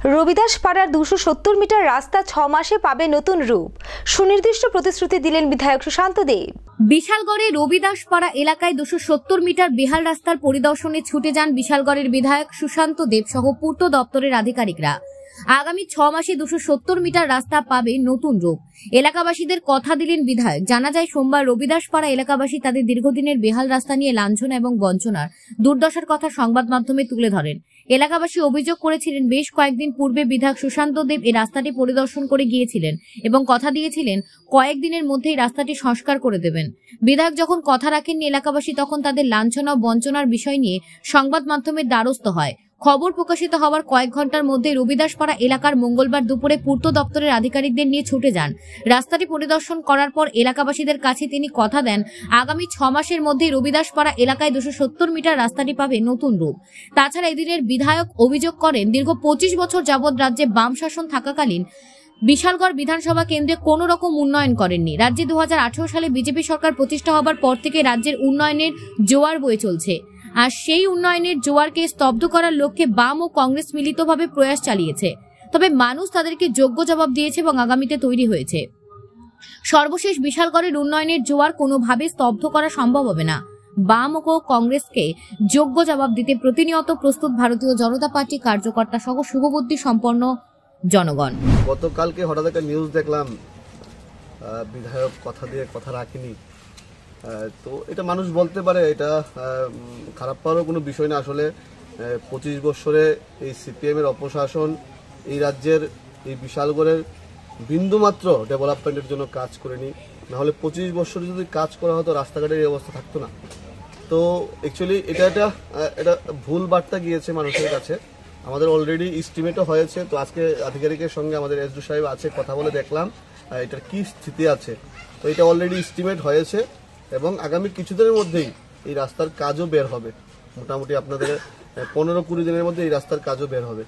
রবিদাস পাড়ার 270 মিটার রাস্তা 6 মাসে পাবে নতুন রূপ, সুনির্দিষ্ট প্রতিশ্রুতি দিলেন বিধায়ক সুশান্ত দেব। বিশালগড়ে রবিদাস পাড়া এলাকায় 270 মিটার বেহাল রাস্তার পরিদর্শনে ছুটে যান বিশালগড়ের বিধায়ক সুশান্ত দেব সহ পূর্ত দপ্তরের আধিকারিকরা। আগামী 6 মাসে 270 মিটার রাস্তা পাবে নতুন রূপ। এলাকাবাসীদের কথা দিলেন বিধায়ক। জানা যায়, সোমবার রবিদাস পাড়া এলাকাবাসী তাদের দীর্ঘদিনের বেহাল রাস্তা নিয়ে লাঞ্ছনা এবং বঞ্চনার দুর্দশার কথা সংবাদ মাধ্যমে তুলে ধরেন। এলাকাবাসী অভিযোগ করেছিলেন, বেশ কয়েকদিন পূর্বে বিধায়ক সুশান্ত দেব এই রাস্তাটি পরিদর্শন করে গিয়েছিলেন এবং কথা দিয়েছিলেন কয়েকদিনের মধ্যেই রাস্তাটি সংস্কার করে দেবেন। বিধায়ক যখন কথা রাখেননি, এলাকাবাসী তখন তাদের লাঞ্ছনা ও বঞ্চনার বিষয় নিয়ে সংবাদ মাধ্যমের দ্বারস্থ হয়। খবর প্রকাশিত হওয়ার কয়েক ঘন্টার মধ্যে রবিদাসপাড়া এলাকার মঙ্গলবার দুপুরে পূর্ত দপ্তরের আধিকারিকদের নিয়ে ছুটে যান। রাস্তাটি পরিদর্শন করার পর এলাকাবাসীদের কাছে তিনি কথা দেন, আগামী 6 মাসের মধ্যে রবিদাসপাড়া এলাকায় 270 মিটার রাস্তাটি পাবে নতুন রূপ। তাছাড়া এদিনের বিধায়ক অভিযোগ করেন, দীর্ঘ 25 বছর যাবৎ রাজ্যে বাম শাসন থাকাকালীন বিশালগড় বিধানসভা কেন্দ্রে কোনো রকম উন্নয়ন করেননি। রাজ্যে 2018 সালে বিজেপি সরকার প্রতিষ্ঠা হবার পর থেকে রাজ্যের উন্নয়নের জোয়ার বয়ে চলছে। আর সেই উন্নয়নের জোয়ারকে স্তব্ধ করার লক্ষ্যে বাম ও কংগ্রেস মিলিতভাবে প্রয়াস চালিয়েছে। তবে মানুষ তাদেরকে যোগ্য জবাব দিয়েছে এবং আগামীতে তৈরি হয়েছে। সর্বশেষ বিশালগড়ের উন্নয়নের জোয়ার কোনোভাবে স্তব্ধ করা সম্ভব হবে না। বাম ও কংগ্রেসকে যোগ্য জবাব দিতে প্রতিনিয়ত প্রস্তুত ভারতীয় জনতা পার্টি কার্যকর্তা সহ শুভবুদ্ধি সম্পন্ন জনগণ। গতকালকে হঠাৎ একটা নিউজ দেখলাম, বিধায়ক কথা দিয়ে কথা রাখেনি। তো এটা মানুষ বলতে পারে, এটা খারাপ পাওয়ারও কোনো বিষয় না। আসলে 25 বছরে এই সিপিএমের অপশাসন এই রাজ্যের এই বিশালগড়ের বিন্দুমাত্র ডেভেলপমেন্টের জন্য কাজ করেনি। নাহলে 25 বছরে যদি কাজ করা হতো রাস্তাঘাটের এই অবস্থা থাকতো না। তো অ্যাকচুয়ালি এটা ভুল বার্তা গিয়েছে মানুষের কাছে। আমাদের অলরেডি এস্টিমেটও হয়েছে। তো আজকে আধিকারিকের সঙ্গে আমাদের এসডি সাহেব আছে, কথা বলে দেখলাম এটার কি স্থিতি আছে। তো এটা অলরেডি এস্টিমেট হয়েছে এবং আগামী কিছুদিনের মধ্যেই এই রাস্তার কাজও বের হবে। মোটামুটি আপনাদের 15-20 দিনের মধ্যে এই রাস্তার কাজও বের হবে।